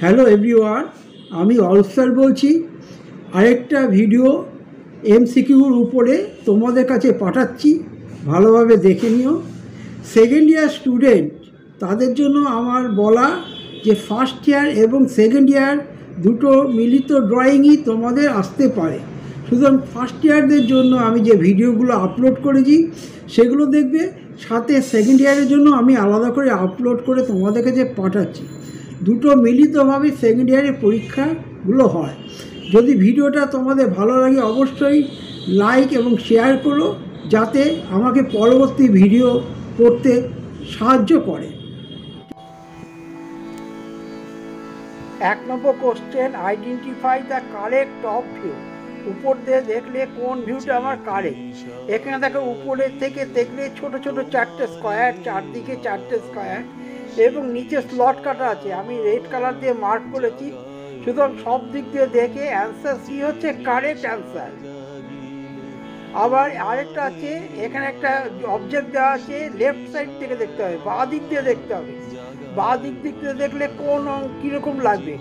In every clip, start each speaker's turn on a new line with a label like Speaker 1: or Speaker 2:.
Speaker 1: Hello everyone, আমি all star বলছি। আরেকটা ভিডিও এমসিকিউর উপরে তোমাদের কাছে পাঠাচ্ছি, ভালোভাবে দেখে নিও। সেকেন্ড ইয়ার স্টুডেন্ট তাদের জন্য আমার বলা যে ফার্স্ট ইয়ার এবং সেকেন্ড ইয়ার দুটো মিলিত ড্রয়িংই তোমাদের আসতে পারে। সুতরাং ফার্স্ট ইয়ারদের জন্য আমি যে ভিডিওগুলো আপলোড করেছি সেগুলো দেখবে, সাথে সেকেন্ড ইয়ারের জন্য আমি আলাদা করে আপলোড করে তোমাদের কাছে পাঠাচ্ছি। দুটো মিলিতভাবে সেকেন্ড ইয়ারের পরীক্ষাগুলো হয়। যদি ভিডিওটা তোমাদের ভালো লাগে অবশ্যই লাইক এবং শেয়ার করো, যাতে আমাকে পরবর্তী ভিডিও করতে সাহায্য করে। 1 নম্বর question, identify the correct top view. উপর দিয়ে দেখলে কোন ভিউটা আমার কারেক্ট। এখানে দেখো উপরের থেকে দেখলে ছোট ছোট 4টে স্কোয়ার, চারদিকে 4টে স্কোয়ার এবং নিচে স্লট কাটা আছে। আমি রেড কালার দিয়ে মার্ক করেছি। সুতরাং সব দিক দিয়ে দেখে অ্যান্সার সি হচ্ছে কারেক্ট অ্যান্সার। আবার আরেকটা আছে, এখানে একটা অবজেক্ট দেওয়া আছে, লেফট সাইড থেকে দেখতে হবে, বাঁ দিক দিয়ে দেখতে হবে। বাঁ দিক দিয়ে দেখলে কোন কীরকম লাগবে।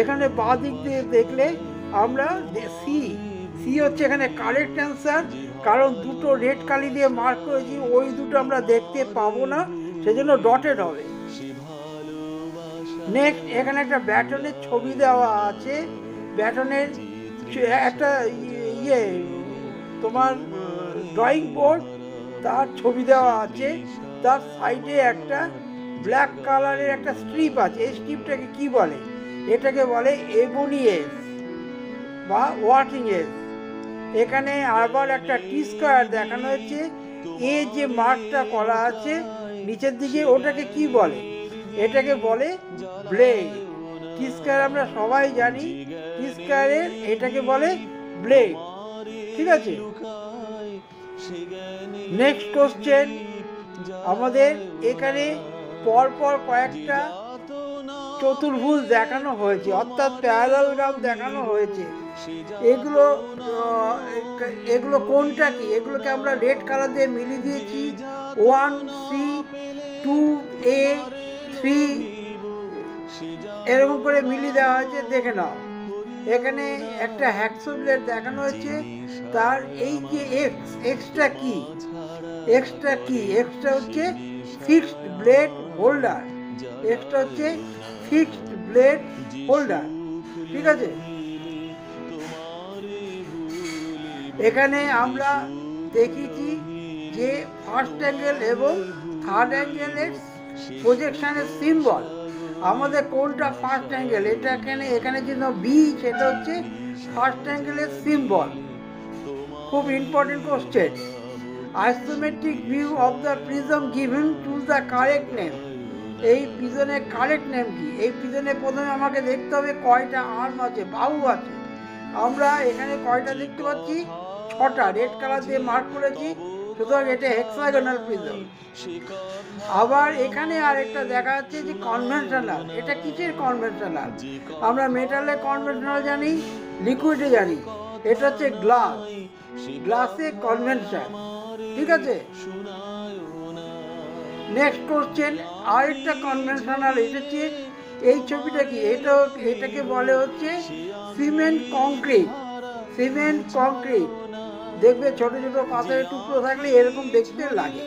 Speaker 1: এখানে বাঁ দিক দিয়ে দেখলে আমরা সি হচ্ছে এখানে কারেক্ট অ্যান্সার, কারণ দুটো রেড কালি দিয়ে মার্ক করেছি, ওই দুটো আমরা দেখতে পাবো না, সেজন্য ডটেড হবে। নেক্সট, এখানে একটা ব্যাটনের ছবি দেওয়া আছে। ব্যাটনের একটা তোমার ড্রয়িং বোর্ড, তার ছবি দেওয়া আছে। তার সাইডে একটা ব্ল্যাক কালারের একটা স্ট্রিপ আছে। এই স্ট্রিপটাকে কি বলে? এটাকে বলে এবনি এজ বা ওয়াটিং এজ। এখানে আবার একটা টি স্কোয়ার দেখানো হয়েছে। এ যে মার্কটা করা আছে নিচের দিকে, ওটাকে কি বলে? এটাকে বলে ব্লেড। টি স্কোয়ার আমরা সবাই জানি, টি স্কোয়ারের এটাকে বলে ব্লেড। ঠিক আছে। নেক্সট কোশ্চেন, আমাদের এখানে পরপর কয়েকটা চতুর্ভুজ দেখানো হয়েছে, অর্থাৎ প্যারালালগ্রাম দেখানো হয়েছে। এগুলো কোনটা কি? এগুলোকে আমরা রেড কালার দিয়ে মিলিয়ে দিয়েছি। 1C, 2A, 3 এরকম করে মিলিয়ে দেওয়া হয়েছে, দেখে নাও। এখানে একটা হ্যাকসো ব্লেড দেখানো হয়েছে। তার এই যে এক্সটা কি? এক্সটা হচ্ছে ফিক্সড ব্লেড হোল্ডার। এক্সটা হচ্ছে ফিক্সড ব্লেড হোল্ডার। ঠিক আছে। এখানে আমরা দেখেছি যে ফার্স্ট অ্যাঙ্গেল এবং থার্ড অ্যাঙ্গেলের প্রজেকশনের সিম্বল। আমাদের কোনটা ফার্স্ট অ্যাঙ্গেল? এখানে যে বি, সেটা হচ্ছে ফার্স্ট অ্যাঙ্গেলের সিম্বল। খুব important question. Isometric view of the prism given, choose the correct name. এই প্রিজমের কারেক্ট নেম কি? এই প্রিজমে প্রথমে আমাকে দেখতে হবে কয়টা আর্ম আছে, বাহু আছে। আমরা এখানে কয়টা দেখতে পাচ্ছি? 6টা। রেড কালার দিয়ে মার্ক করেছি, সুতরাং এটা হেক্সাগোনাল প্রিজম। আবার এখানে আরেকটা দেখা যাচ্ছে যে কনভেনশনাল। এটা কিসের কনভেনশনাল? আমরা মেটালে কনভেনশনাল জানি, লিকুইডে জানি। এটা হচ্ছে গ্লাস, গ্লাসে কনভেনশন। ঠিক আছে। নেক্সট কোশ্চেন, আরেকটা কনভেনশনাল। এটা হচ্ছে এই ছবিটা কি? এটাকে বলে হচ্ছে সিমেন্ট কংক্রিট। সিমেন্ট কংক্রিট দেখবে ছোট ছোট পাথরের টুকরো থাকলে এরকম দেখতে লাগে।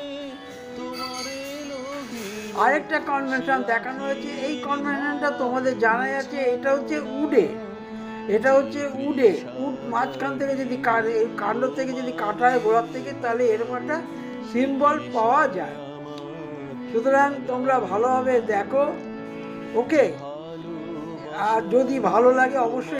Speaker 1: আরেকটা কনভেনশন দেখানো হয়েছে। এই কনভেনশনটা তোমাদের জানাই আছে। এটা হচ্ছে উডে। উড মাঝখান থেকে যদি কাণ্ড থেকে যদি কাটা হয় গোড়ার থেকে, তাহলে এরকম একটা সিম্বল পাওয়া যায়। সুতরাং তোমরা ভালোভাবে দেখো। ওকে। আর যদি ভালো লাগে অবশ্যই